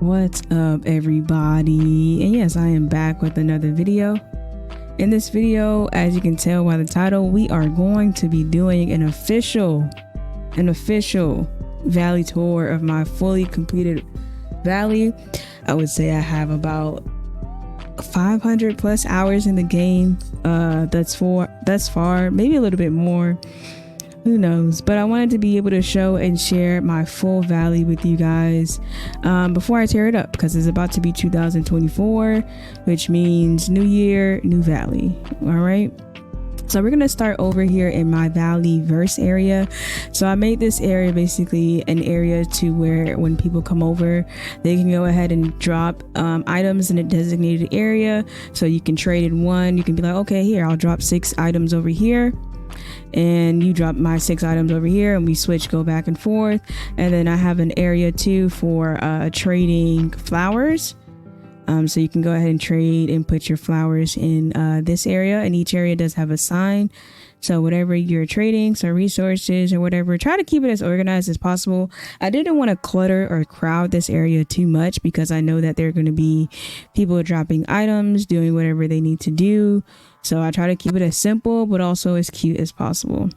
What's up, everybody? And yes, I am back with another video. In this video, as you can tell by the title, we are going to be doing an official valley tour of my fully completed valley. I would say I have about 500 plus hours in the game. That's far, maybe a little bit more, who knows, but I wanted to be able to show and share my full valley with you guys before I tear it up, because it's about to be 2024, which means new year, new valley. All right, so we're gonna start over here in my valley verse area. So I made this area basically an area to where when people come over, they can go ahead and drop items in a designated area. So you can trade in one. You can be like, okay, here, I'll drop 6 items over here, and you drop my 6 items over here, and we switch, go back and forth. And then I have an area too for trading flowers. So you can go ahead and trade and put your flowers in this area, and each area does have a sign. So whatever you're trading, so resources or whatever, try to keep it as organized as possible. I didn't want to clutter or crowd this area too much, because I know that there are going to be people dropping items, doing whatever they need to do. So I try to keep it as simple, but also as cute as possible.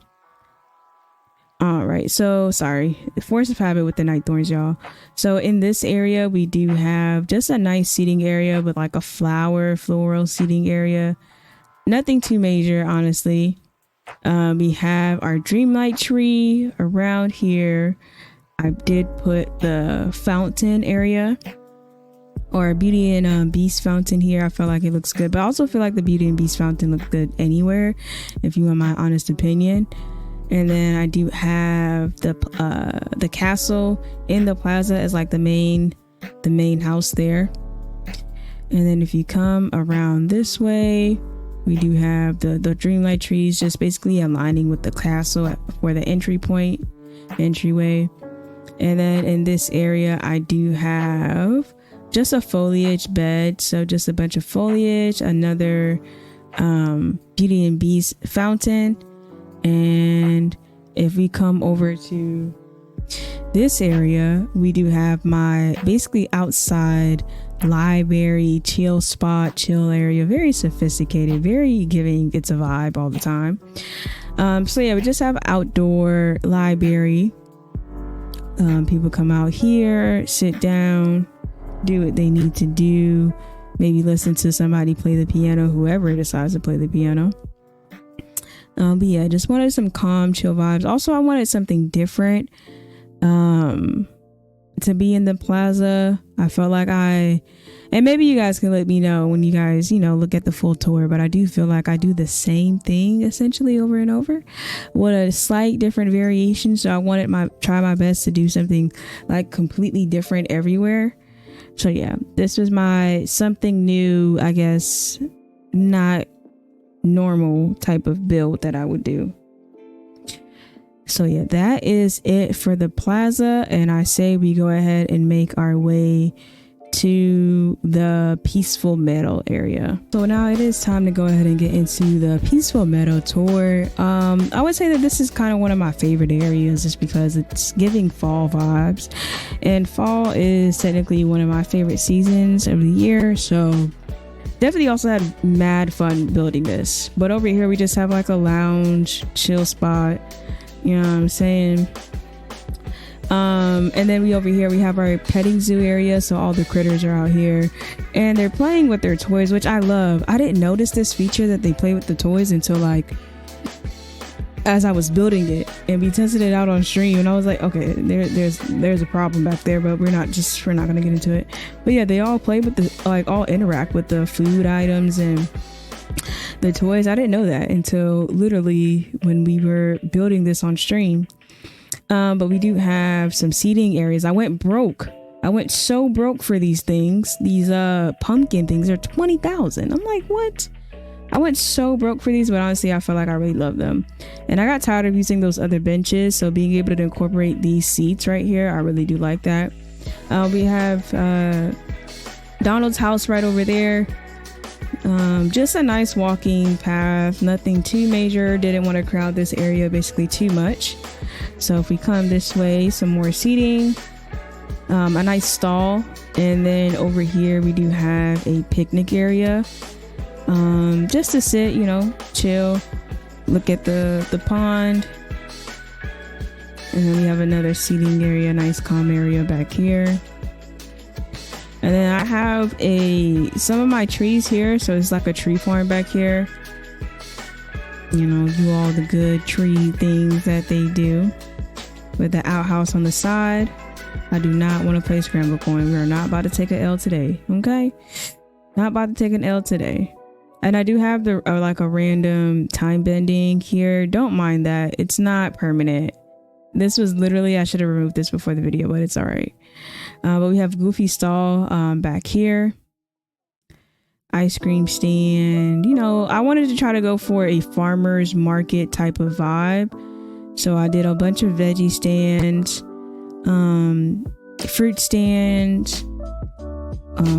All right, so sorry, force of habit with the night thorns, y'all. So in this area, we do have just a nice seating area with like a floral seating area. Nothing too major, honestly. We have our Dreamlight tree around here. I did put the fountain area, or Beauty and Beast fountain here. I feel like it looks good, but I also feel like the Beauty and Beast fountain looks good anywhere, if you want my honest opinion. And then I do have the castle in the plaza as like the main house there. And then if you come around this way, we do have the Dreamlight trees just basically aligning with the castle for the entryway. And then in this area, I do have just a foliage bed. So just a bunch of foliage, another Beauty and Beast fountain. And if we come over to this area, we do have my basically outside library, chill area, very sophisticated, very giving it's a vibe all the time. So yeah, we just have outdoor library. People come out here, sit down, do what they need to do, maybe listen to somebody play the piano, whoever decides to play the piano. But yeah, just wanted some calm, chill vibes. Also, I wanted something different to be in the plaza. I felt like and maybe you guys can let me know when you guys, look at the full tour, but I do feel like I do the same thing essentially over and over with a slight different variation. So I wanted try my best to do something like completely different everywhere. So yeah, this was my something new, I guess, not normal type of build that I would do. So yeah, that is it for the plaza, and I say we go ahead and make our way to the peaceful meadow area. So now it is time to go ahead and get into the peaceful meadow tour. I would say that this is kind of one of my favorite areas just because it's giving fall vibes, and fall is technically one of my favorite seasons of the year. So definitely also had mad fun building this. But over here we just have like a lounge chill spot, you know what I'm saying? And then we have our petting zoo area, so all the critters are out here and they're playing with their toys, which I love. I didn't notice this feature that they play with the toys until like as I was building it, and we tested it out on stream, and I was like, okay, there's a problem back there, but we're not gonna get into it. But yeah, they all play with all interact with the food items and the toys. I didn't know that until literally when we were building this on stream. But we do have some seating areas. I went so broke for these things. These pumpkin things are 20,000. I'm like, what? I went so broke for these, but honestly, I feel like I really love them. And I got tired of using those other benches, so being able to incorporate these seats right here, I really do like that. We have Donald's house right over there. Just a nice walking path, nothing too major. Didn't want to crowd this area basically too much. So if we come this way, some more seating, a nice stall And then over here we do have a picnic area, just to sit, you know, chill, look at the pond. And then we have another seating area, nice calm area back here. And then I have some of my trees here, so it's like a tree farm back here. You know, do all the good tree things that they do. With the outhouse on the side. I do not want to play scramble coin. We are not about to take an L today, okay? Not about to take an L today. And I do have the like a random time bending here. Don't mind that. It's not permanent. This was literally, I should have removed this before the video, but it's all right. But we have Goofy stall back here. Ice cream stand. You know, I wanted to try to go for a farmer's market type of vibe. So I did a bunch of veggie stands, fruit stands.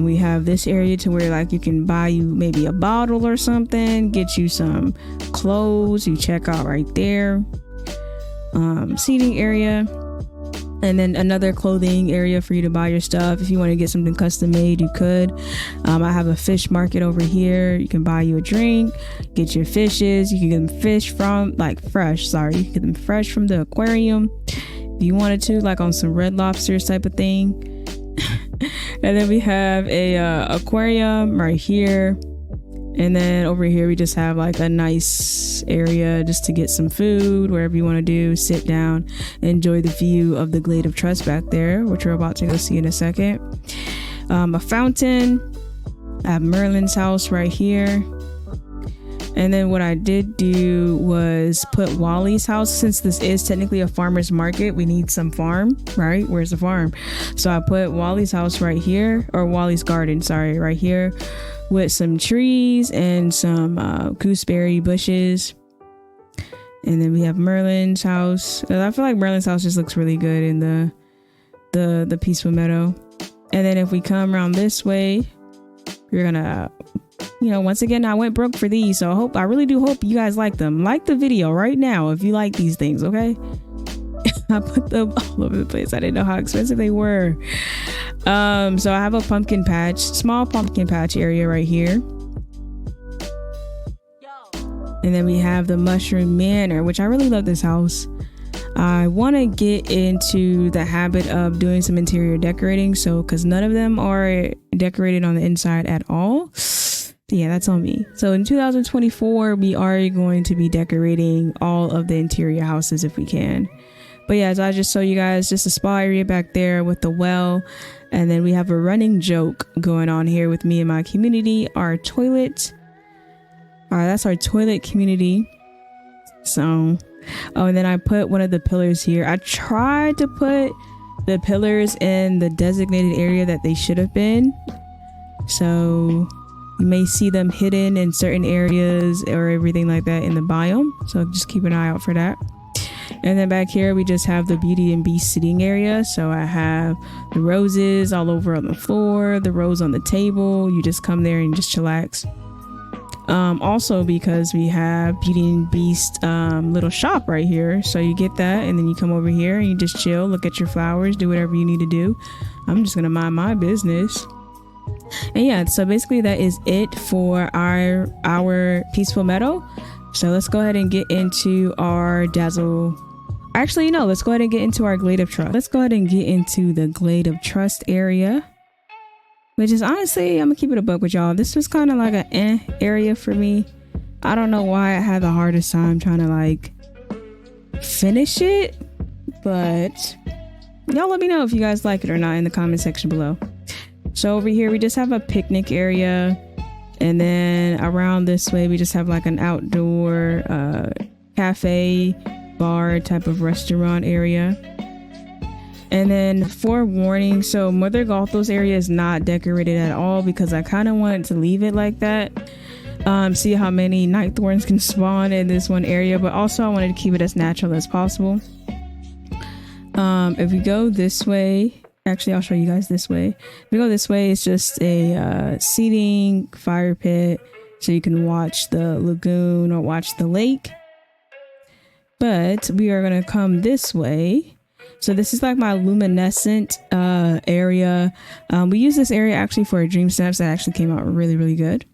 We have this area to where like you can buy you maybe a bottle or something, get you some clothes, you check out right there. Seating area, and then another clothing area for you to buy your stuff. If you want to get something custom made, you could. I have a fish market over here. You can buy you a drink, get your fishes. You can get them fish from like fresh. Sorry, you can get them fresh from the aquarium if you wanted to, like on some Red Lobsters type of thing. And then we have a aquarium right here. And then over here, we just have like a nice area just to get some food, wherever you want to do, sit down, enjoy the view of the Glade of Trust back there, which we're about to go see in a second. A fountain. I have Merlin's house right here. And then what I did do was put Wally's house. Since this is technically a farmer's market, we need some farm, right? Where's the farm? So I put Wally's house right here, or Wally's garden, sorry, right here, with some trees and some gooseberry bushes. And then we have Merlin's house. I feel like Merlin's house just looks really good in the peaceful meadow. And then if we come around this way, we're gonna, you know, once again, I went broke for these, so I really do hope you guys like them. Like the video right now if you like these things, okay? I put them all over the place. I didn't know how expensive they were. So I have a pumpkin patch, small pumpkin patch area right here. And then we have the Mushroom Manor, which I really love this house. I want to get into the habit of doing some interior decorating, so because none of them are decorated on the inside at all. Yeah, that's on me. So in 2024, we are going to be decorating all of the interior houses if we can. But yeah, so I just show you guys just a spa area back there with the well. And then we have a running joke going on here with me and my community. Our toilet. All right, that's our toilet community. So, oh, and then I put one of the pillars here. I tried to put the pillars in the designated area that they should have been. So you may see them hidden in certain areas or everything like that in the biome. So just keep an eye out for that. And then back here, we just have the Beauty and Beast sitting area. So I have the roses all over on the floor, the rose on the table. You just come there and just chillax. Also because we have Beauty and Beast little shop right here. So you get that and then you come over here and you just chill, look at your flowers, do whatever you need to do. I'm just going to mind my business. And yeah, so basically that is it for our peaceful meadow. So let's go ahead and get into our Dazzle. Actually, no, let's go ahead and get into our Glade of Trust. Let's go ahead and get into the Glade of Trust area, which is honestly, I'm gonna keep it a buck with y'all. This was kind of like an area for me. I don't know why I had the hardest time trying to like finish it, but y'all let me know if you guys like it or not in the comment section below. So over here, we just have a picnic area. And then around this way, we just have like an outdoor cafe, bar type of restaurant area. And then forewarning, so Mother Gothel's area is not decorated at all because I kind of wanted to leave it like that. See how many night thorns can spawn in this one area, but also I wanted to keep it as natural as possible. If we go this way, actually I'll show you guys this way. If we go this way, it's just a seating fire pit, so you can watch the lagoon or watch the lake. But we are going to come this way So this is like my luminescent area. We use this area actually for a dream snaps that actually came out really, really good.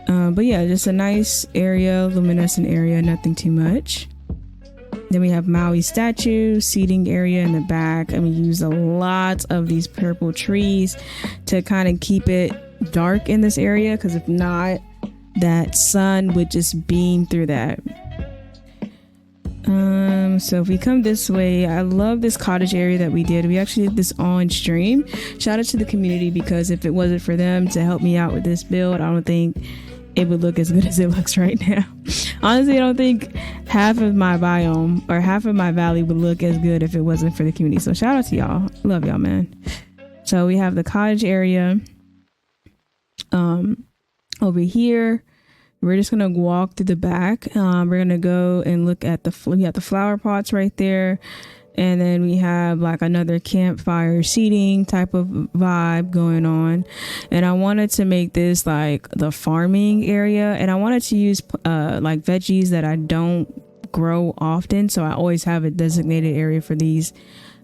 But yeah, just a nice area, luminescent area, nothing too much. Then we have Maui statue, seating area in the back. And we use a lot of these purple trees to kind of keep it dark in this area, because if not, that sun would just beam through that. So if we come this way, I love this cottage area that we did. We actually did this on stream. Shout out to the community, because if it wasn't for them to help me out with this build, I don't think it would look as good as it looks right now. Honestly, I don't think half of my biome or half of my valley would look as good if it wasn't for the community. So shout out to y'all. Love y'all, man. So we have the cottage area. Over here, we're just gonna walk through the back. We're gonna go and look at we got the flower pots right there, and then we have like another campfire seating type of vibe going on. And I wanted to make this like the farming area, and I wanted to use like veggies that I don't grow often, so I always have a designated area for these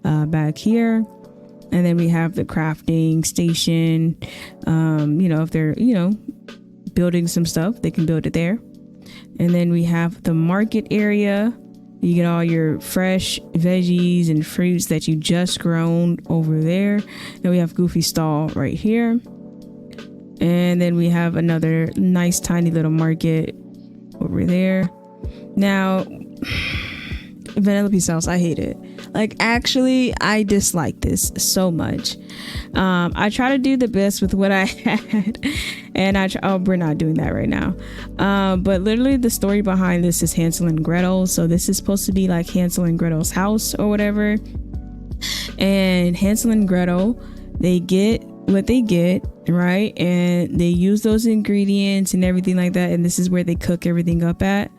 back here. And then we have the crafting station. If they're building some stuff, they can build it there. And then we have the market area. You get all your fresh veggies and fruits that you just grown over there. Then we have Goofy stall right here. And then we have another nice tiny little market over there. Now, Vanellope sauce, I hate it. Like, actually, I dislike this so much. I try to do the best with what I had, and we're not doing that right now. But literally the story behind this is Hansel and Gretel. So this is supposed to be like Hansel and Gretel's house or whatever. And Hansel and Gretel, they get what they get, right? And they use those ingredients and everything like that. And this is where they cook everything up at.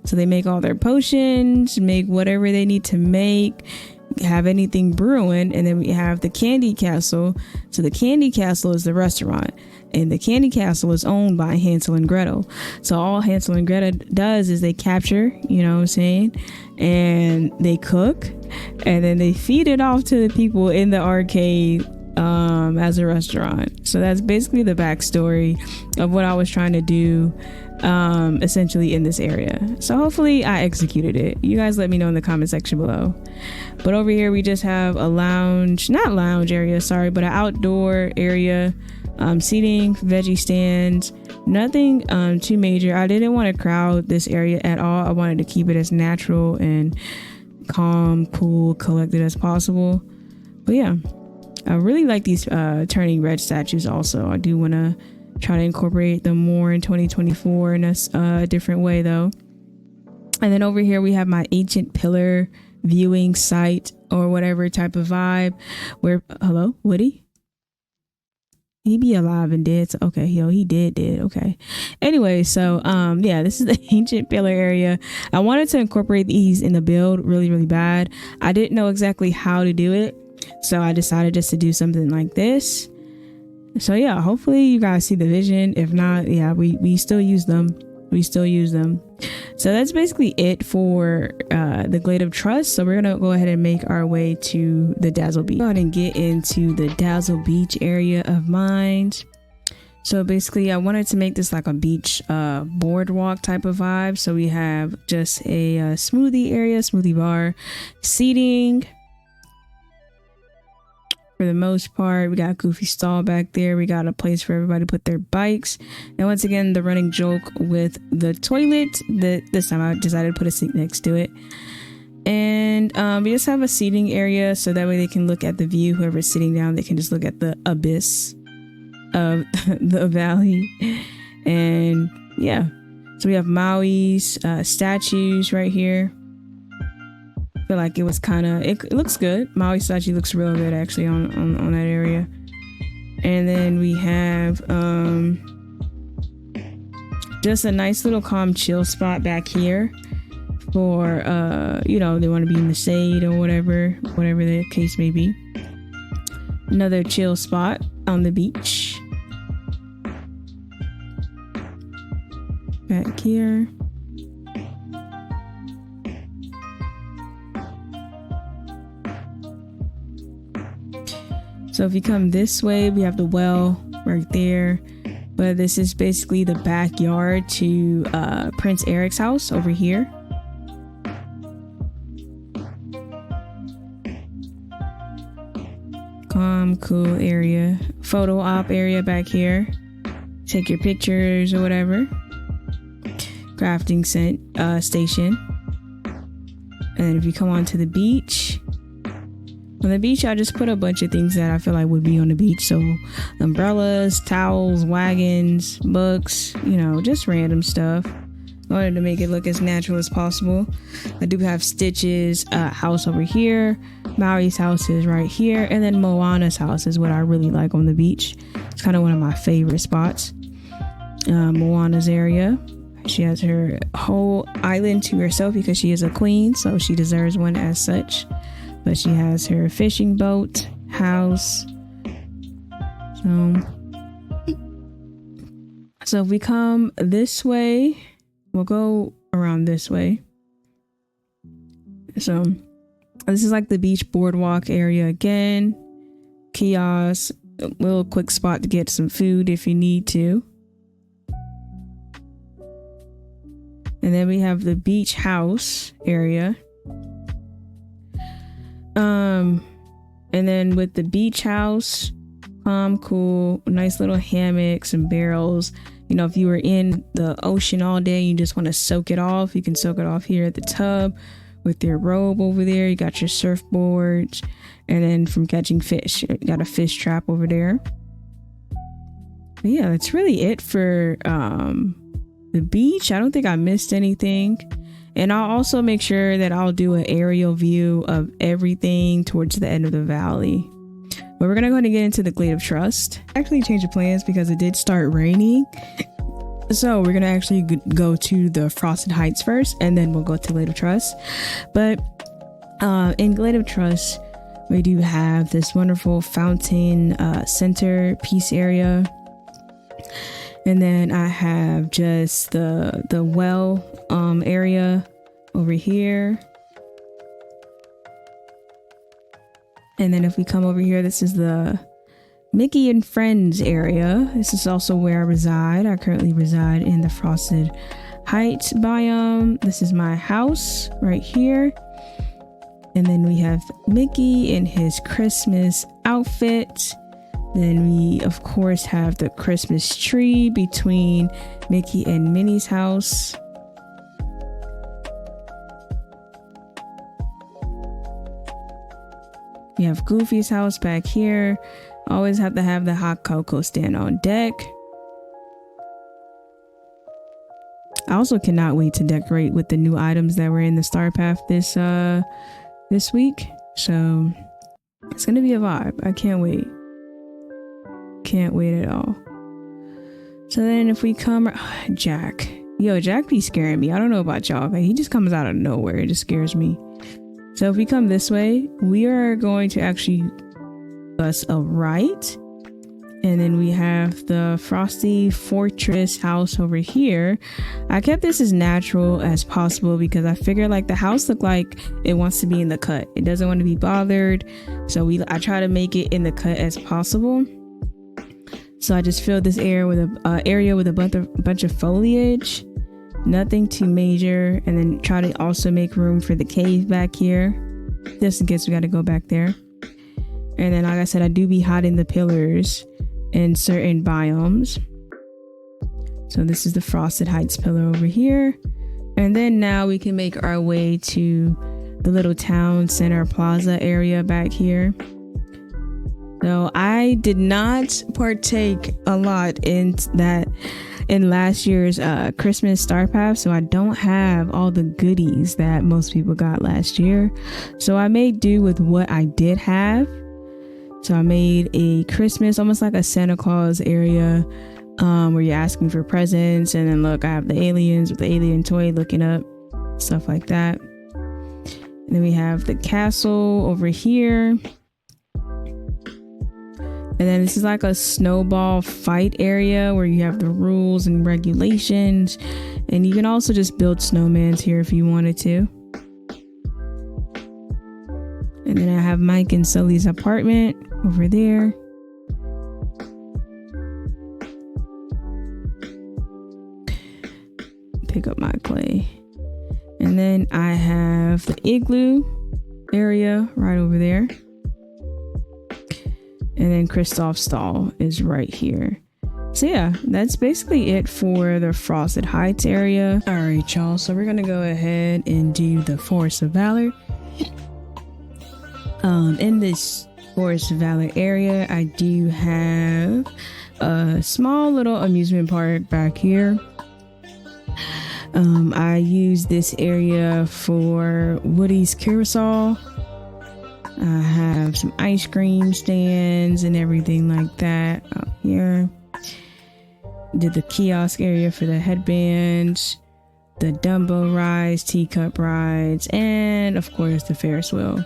So they make all their potions, make whatever they need to make, have anything brewing. And then we have the Candy Castle. So the Candy Castle is the restaurant, and the Candy Castle is owned by Hansel and Gretel. So all Hansel and Gretel does is they capture, you know what I'm saying? And they cook, and then they feed it off to the people in the arcade as a restaurant. So that's basically the backstory of what I was trying to do essentially in this area. So hopefully I executed it. You guys let me know in the comment section below. But over here we just have a not lounge area, sorry, but an outdoor area, seating, veggie stands, nothing too major. I didn't want to crowd this area at all. I wanted to keep it as natural and calm, cool, collected as possible. But yeah, I really like these turning red statues also. I do want to try to incorporate them more in 2024 in a different way though. And then over here we have my ancient pillar viewing site or whatever type of vibe where, hello, Woody? He be alive and dead. So, okay, he dead. Okay. Anyway, so yeah, this is the ancient pillar area. I wanted to incorporate these in the build really, really bad. I didn't know exactly how to do it, so I decided just to do something like this. So yeah, hopefully you guys see the vision. If not, yeah, we still use them. So that's basically it for the Glade of Trust. So we're gonna go ahead and make our way to the Dazzle Beach. Go ahead and get into the Dazzle Beach area of mine. So basically I wanted to make this like a beach boardwalk type of vibe. So we have just a smoothie area, smoothie bar, seating. For the most part, we got Goofy stall back there. We got a place for everybody to put their bikes. And once again, the running joke with the toilet, this time I decided to put a seat next to it. And we just have a seating area, so that way they can look at the view. Whoever's sitting down, they can just look at the abyss of the valley. And yeah, so we have Maui's statues right here. I feel like it was kind of, it looks good. Maui statue looks real good actually on that area. And then we have just a nice little calm chill spot back here for they want to be in the shade or whatever the case may be. Another chill spot on the beach back here. So if you come this way, we have the well right there. But this is basically the backyard to Prince Eric's house over here. Calm, cool area. Photo op area back here. Take your pictures or whatever. Crafting station. And if you come onto the beach, on the beach, I just put a bunch of things that I feel like would be on the beach. So umbrellas, towels, wagons, books, you know, just random stuff. I wanted to make it look as natural as possible. I do have Stitch's house over here. Maui's house is right here. And then Moana's house is what I really like on the beach. It's kind of one of my favorite spots. Moana's area. She has her whole island to herself because she is a queen, so she deserves one as such. But she has her fishing boat, house. So if we come this way, we'll go around this way. So this is like the beach boardwalk area again. Kiosk, a little quick spot to get some food if you need to. And then we have the beach house area. And then with the beach house, cool, nice little hammock, some barrels. You know, if you were in the ocean all day, you just want to soak it off. You can soak it off here at the tub with your robe over there. You got your surfboards, and then from catching fish, you got a fish trap over there. But yeah, that's really it for the beach. I don't think I missed anything. And I'll also make sure that I'll do an aerial view of everything towards the end of the valley. But we're gonna go ahead and get into the Glade of Trust. Actually changed the plans because it did start raining. So we're gonna actually go to the Frosted Heights first, and then we'll go to Glade of Trust. But in Glade of Trust, we do have this wonderful fountain center piece area. And then I have just the well area over here. And then if we come over here, this is the Mickey and Friends area. This is also where I reside. I currently reside in the Frosted Heights biome. This is my house right here. And then we have Mickey in his Christmas outfit. Then we, of course, have the Christmas tree between Mickey and Minnie's house. We have Goofy's house back here. Always have to have the hot cocoa stand on deck. I also cannot wait to decorate with the new items that were in the Star Path this week. So it's gonna be a vibe. I can't wait. Can't wait at all. So then if we come, Jack be scaring me. I don't know about y'all, but he just comes out of nowhere. It just scares me. So if we come this way, we are going to actually bus a right, and then we have the Frosty Fortress house over here. I kept this as natural as possible because I figured like the house looked like it wants to be in the cut. It doesn't want to be bothered, so I try to make it in the cut as possible. So I just filled this area with a bunch of foliage, nothing too major, and then try to also make room for the cave back here, just in case we got to go back there. And then, like I said, I do be hiding the pillars in certain biomes. So this is the Frosted Heights pillar over here. And then now we can make our way to the little town center plaza area back here. So I did not partake a lot in last year's Christmas Star Path, so I don't have all the goodies that most people got last year. So I made do with what I did have. So I made a Christmas, almost like a Santa Claus area, where you're asking for presents, and then look, I have the aliens with the alien toy looking up, stuff like that. And then we have the castle over here. And then this is like a snowball fight area where you have the rules and regulations. And you can also just build snowmans here if you wanted to. And then I have Mike and Sully's apartment over there. Pick up my clay. And then I have the igloo area right over there. And then Kristoff's stall is right here. So yeah, that's basically it for the Frosted Heights area. All right, y'all. So we're gonna go ahead and do the Forest of Valor. In this Forest of Valor area, I do have a small little amusement park back here. I use this area for Woody's Carousel. I have some ice cream stands and everything like that out here. Did the kiosk area for the headbands, the Dumbo rides, teacup rides, and of course the Ferris wheel.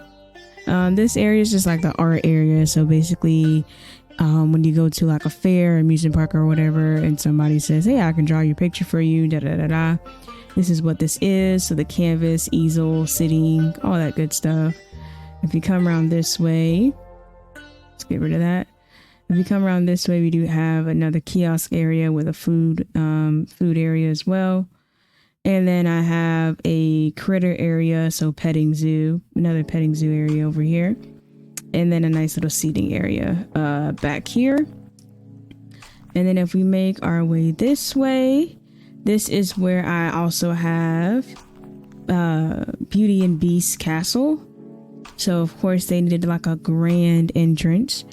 This area is just like the art area. So basically, when you go to like a fair, amusement park or whatever, and somebody says, hey, I can draw your picture for you, da da da da. This is what this is. So the canvas, easel, sitting, all that good stuff. If you come around this way, let's get rid of that. If you come around this way, we do have another kiosk area with a food area as well. And then I have a critter area, so petting zoo, another petting zoo area over here. And then a nice little seating area back here. And then if we make our way this way, this is where I also have Beauty and Beast Castle. So of course they needed like a grand entrance.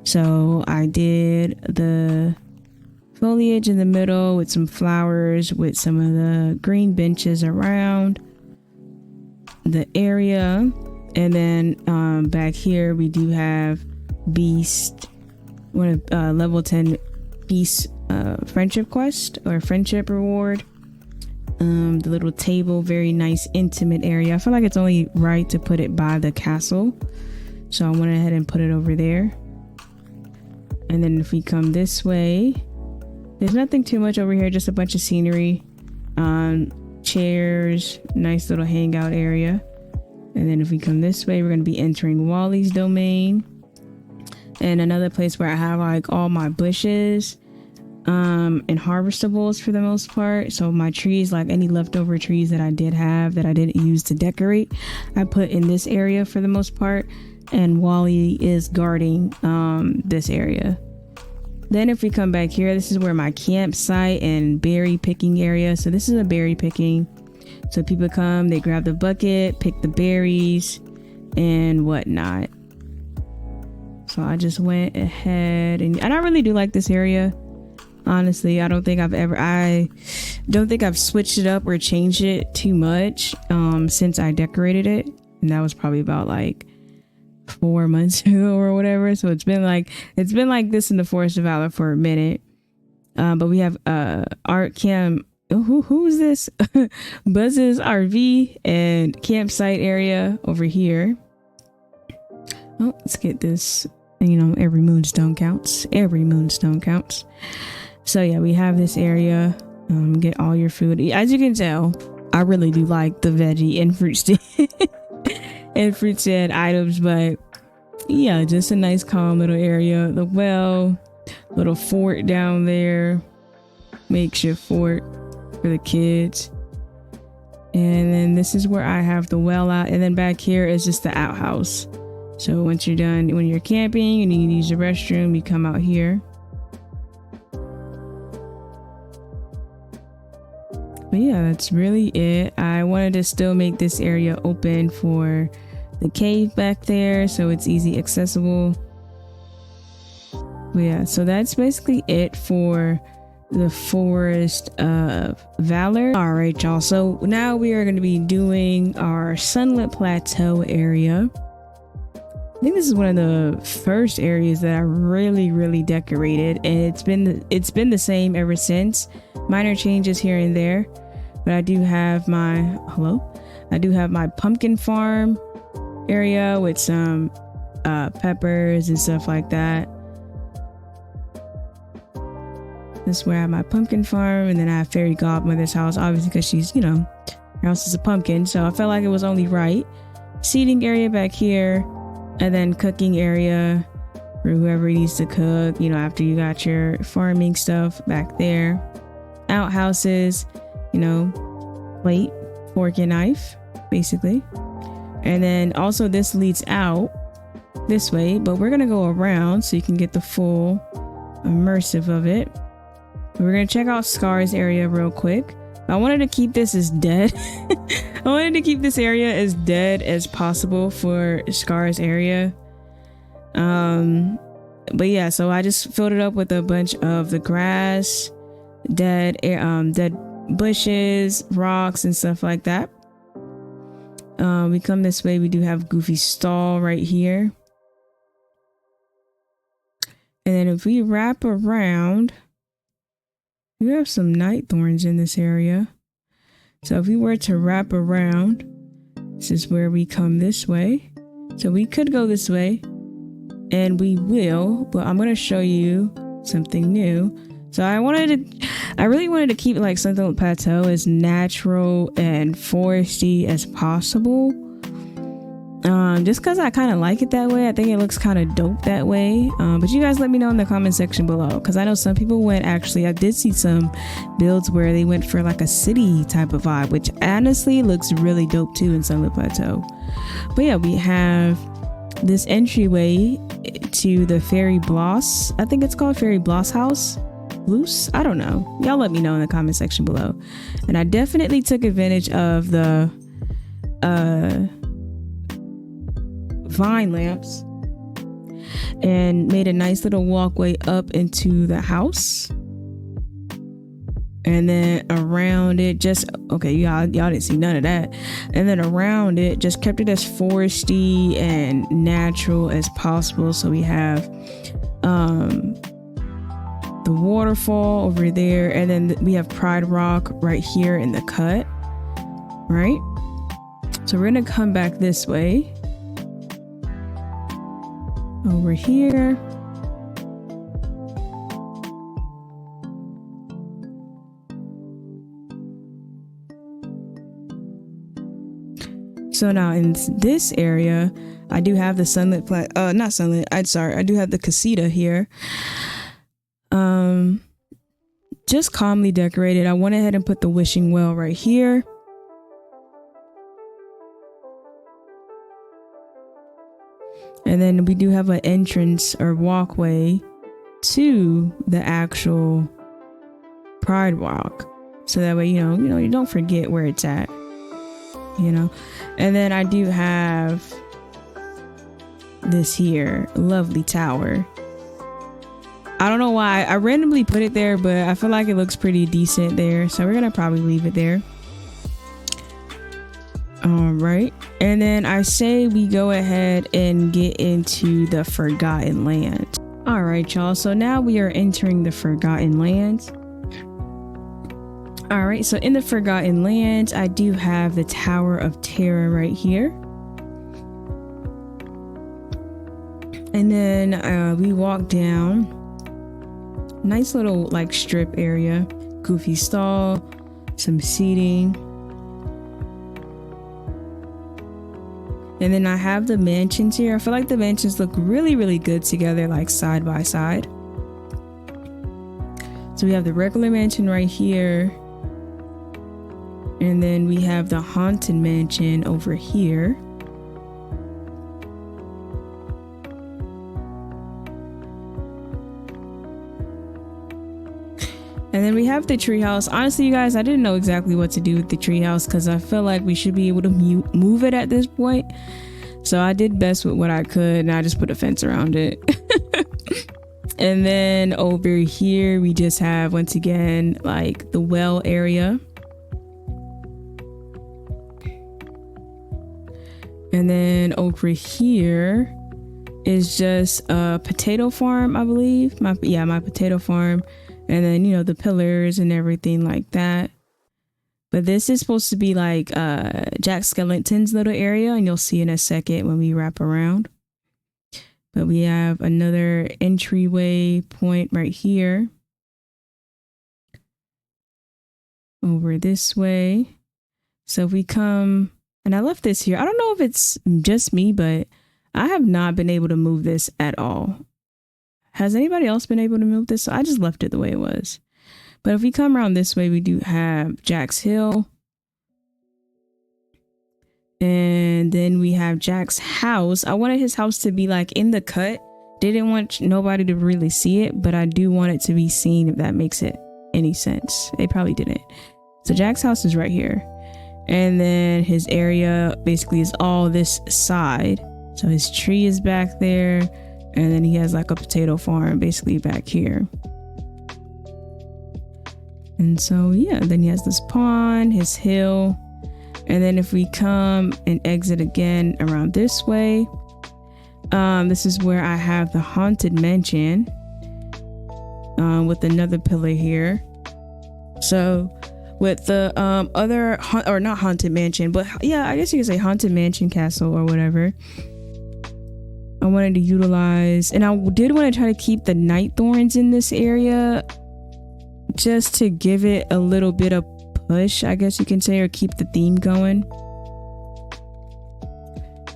So I did the foliage in the middle with some flowers, with some of the green benches around the area. And then back here we do have Beast, one of level 10 Beast friendship quest or friendship reward. The little table, very nice intimate area. I feel like it's only right to put it by the castle, so I went ahead and put it over there. And then if we come this way, there's nothing too much over here, just a bunch of scenery, chairs, nice little hangout area. And then if we come this way, we're going to be entering Wally's domain, and another place where I have like all my bushes and harvestables for the most part. So my trees, like any leftover trees that I did have that I didn't use to decorate, I put in this area for the most part. And Wally is guarding this area. Then if we come back here, this is where my campsite and berry picking area. So this is a berry picking. So people come, they grab the bucket, pick the berries and whatnot. So I just went ahead and I really do like this area. Honestly, I don't think I've switched it up or changed it too much since I decorated it. And that was probably about like 4 months ago or whatever. So it's been like this in the Forest of Valor for a minute. But we have art cam. Who's this? Buzz's RV and campsite area over here. Oh, let's get this. Every moonstone counts. Every moonstone counts. So yeah, we have this area. Get all your food. As you can tell, I really do like the veggie and fruit stand and fruit stand items, but yeah, just a nice calm little area. The well, little fort down there, makeshift fort for the kids. And then this is where I have the well out, and then back here is just the outhouse. So once you're done, when you're camping and you need to use the restroom, you come out here. But yeah, that's really it. I wanted to still make this area open for the cave back there, so it's easy accessible. But yeah, so that's basically it for the Forest of Valor. All right, y'all. So now we are going to be doing our Sunlit Plateau area. I think this is one of the first areas that I really decorated, and it's been the same ever since. Minor changes here and there, but I do have my pumpkin farm area with some peppers and stuff like that. This is where I have my pumpkin farm, and then I have Fairy Godmother's house, obviously because she's, her house is a pumpkin, so I felt like it was only right. Seating area back here. And then cooking area for whoever needs to cook, you know, after you got your farming stuff back there. Outhouses, you know, plate, fork and knife, basically. And then also this leads out this way, but we're gonna go around so you can get the full immersive of it. We're gonna check out Scar's area real quick. I wanted to keep this as dead. I wanted to keep this area as dead as possible for Scar's area. But yeah, so I just filled it up with a bunch of the grass, dead bushes, rocks, and stuff like that. We come this way. We do have Goofy's stall right here. And then if we wrap around, we have some night thorns in this area. So if we were to wrap around, this is where we come this way. So we could go this way, and we will, but I'm going to show you something new. So I really wanted to keep like Sunlit Plateau as natural and foresty as possible. Just because I kind of like it that way. I think it looks kind of dope that way. But you guys let me know in the comment section below, because I know some people went, actually I did see some builds where they went for like a city type of vibe, which honestly looks really dope too in Sunlit Plateau. But yeah, we have this entryway to the Fairy Bloss. I think it's called Fairy Bloss House. Loose? I don't know. Y'all let me know in the comment section below. And I definitely took advantage of the vine lamps and made a nice little walkway up into the house. And then around it, y'all didn't see none of that. And then around it, just kept it as foresty and natural as possible. So we have the waterfall over there, and then we have Pride Rock right here in the cut, right? So we're gonna come back this way over here. So now in this area, I do have the I do have the casita here. Just calmly decorated. I went ahead and put the wishing well right here. And then we do have an entrance or walkway to the actual Pride Walk. So that way, you know, you don't forget where it's at, you know. And then I do have this here lovely tower. I don't know why I randomly put it there, but I feel like it looks pretty decent there. So we're going to probably leave it there. All right. And then I say we go ahead and get into the Forgotten Land. All right, y'all. So now we are entering the Forgotten Lands. All right. So in the Forgotten Lands, I do have the Tower of Terror right here. And then we walk down. Nice little like strip area, Goofy stall, some seating. And then I have the mansions here. I feel like the mansions look really, really good together, like side by side. So we have the regular mansion right here. And then we have the haunted mansion over here. And then we have the treehouse. Honestly, you guys, I didn't know exactly what to do with the treehouse because I feel like we should be able to move it at this point. So I did best with what I could, and I just put a fence around it. And then over here, we just have, once again, like the well area. And then over here is just a potato farm, I believe. My potato farm. And then, you know, the pillars and everything like that. But this is supposed to be like Jack Skellington's little area. And you'll see in a second when we wrap around. But we have another entryway point right here. Over this way. So if we come, and I left this here. I don't know if it's just me, but I have not been able to move this at all. Has anybody else been able to move this? So I just left it the way it was. But if we come around this way, we do have Jack's Hill. And then we have Jack's house. I wanted his house to be like in the cut. Didn't want nobody to really see it, but I do want it to be seen, if that makes it any sense. They probably didn't. So Jack's house is right here. And then his area basically is all this side. So his tree is back there. And then he has like a potato farm basically back here. And so, yeah, then he has this pond, his hill. And then if we come and exit again around this way, this is where I have the haunted mansion with another pillar here. So with the other, or not haunted mansion, but yeah, I guess you could say haunted mansion castle or whatever. I wanted to utilize, and I did want to try to keep the night thorns in this area just to give it a little bit of push, I guess you can say, or keep the theme going.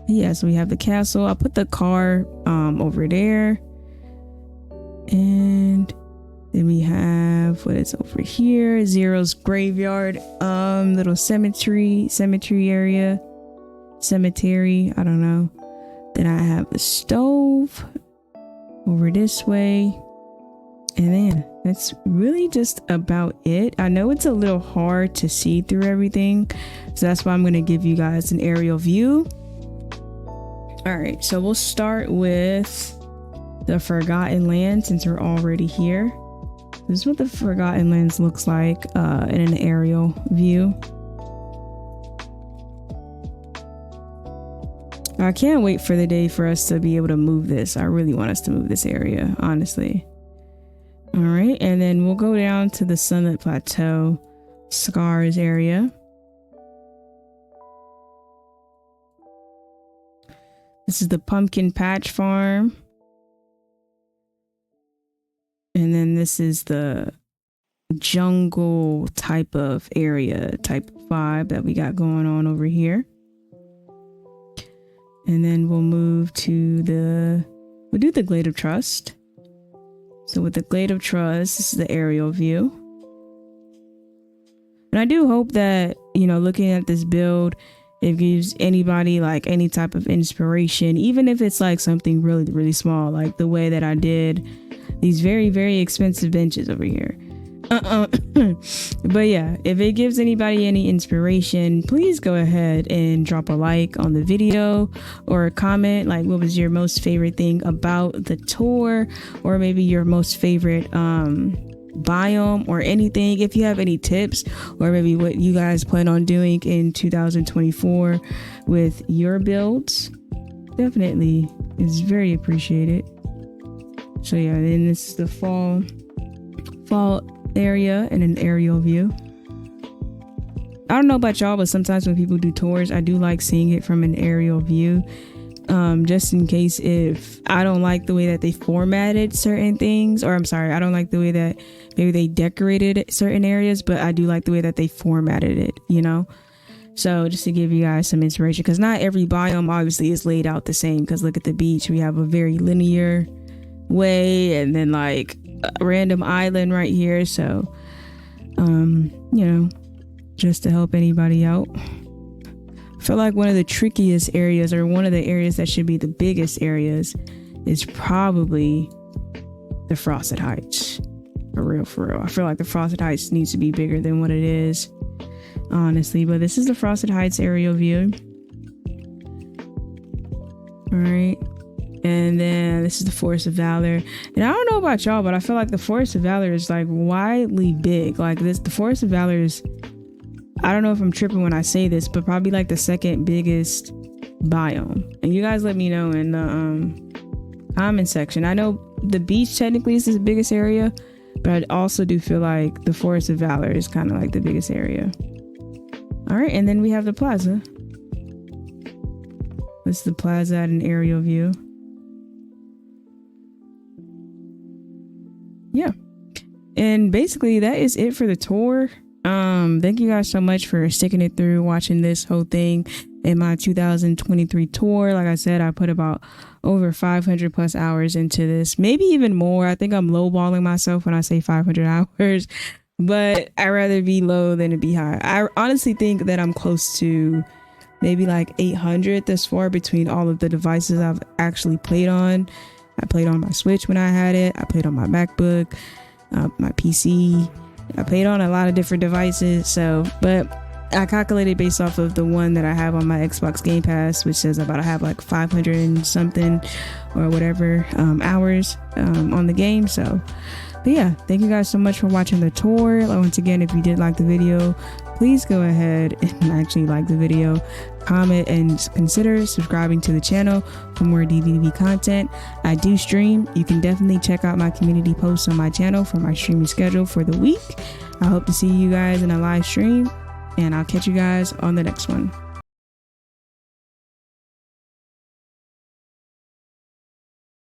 Yeah, so we have the castle. I'll put the car over there. And then we have what is over here, Zero's graveyard, little cemetery area, I don't know. Then I have the stove over this way. And then that's really just about it. I know it's a little hard to see through everything, so that's why I'm going to give you guys an aerial view. All right, so we'll start with the Forgotten Land since we're already here. This is what the Forgotten Lands looks like in an aerial view. I can't wait for the day for us to be able to move this. I really want us to move this area, honestly. All right, and then we'll go down to the Sunlit Plateau Scars area. This is the Pumpkin Patch Farm. And then this is the jungle type of area, type of vibe that we got going on over here. And then we'll move to we'll do the Glade of Trust. So with the Glade of Trust, this is the aerial view. And I do hope that, you know, looking at this build, it gives anybody like any type of inspiration, even if it's like something really, really small, like the way that I did these very, very expensive benches over here. But yeah, if it gives anybody any inspiration, please go ahead and drop a like on the video or a comment, like what was your most favorite thing about the tour, or maybe your most favorite biome or anything. If you have any tips, or maybe what you guys plan on doing in 2024 with your builds, definitely is very appreciated. So yeah, then this is the fall area and an aerial view. I don't know about y'all, but sometimes when people do tours, I do like seeing it from an aerial view, just in case if I don't like the way that they formatted certain things, or I'm sorry, I don't like the way that maybe they decorated certain areas, but I do like the way that they formatted it, you know. So just to give you guys some inspiration, because not every biome obviously is laid out the same, because look at the beach, we have a very linear way, and then like a random island right here. So you know, just to help anybody out, I feel like one of the trickiest areas, or one of the areas that should be the biggest areas, is probably the Frosted Heights. For real. I feel like the Frosted Heights needs to be bigger than what it is, honestly. But this is the Frosted Heights aerial view. All right. And then this is the Forest of Valor. And I don't know about y'all, but I feel like the Forest of Valor is like widely big. Like the Forest of Valor is, I don't know if I'm tripping when I say this, but probably like the second biggest biome. And you guys let me know in the comment section. I know the beach technically is the biggest area, but I also do feel like the Forest of Valor is kind of like the biggest area. All right, and then we have the Plaza. This is the Plaza at an aerial view. Yeah, and basically that is it for the tour. Thank you guys so much for sticking it through, watching this whole thing. in my 2023 tour. Like I said, I put about over 500 plus hours into this, maybe even more. I think I'm lowballing myself when I say 500 hours, but I'd rather be low than to be high. I honestly think that I'm close to maybe like 800 thus far between all of the devices I've actually played on. I played on my Switch when I had it. I played on my MacBook, my PC. I played on a lot of different devices. So, but I calculated based off of the one that I have on my Xbox Game Pass, which says about I have like 500 and something or whatever hours on the game. So, but yeah, thank you guys so much for watching the tour. Once again, if you did like the video, please go ahead and actually like the video, comment, and consider subscribing to the channel for more DDD content. I do stream. You can definitely check out my community posts on my channel for my streaming schedule for the week. I hope to see you guys in a live stream, and I'll catch you guys on the next one.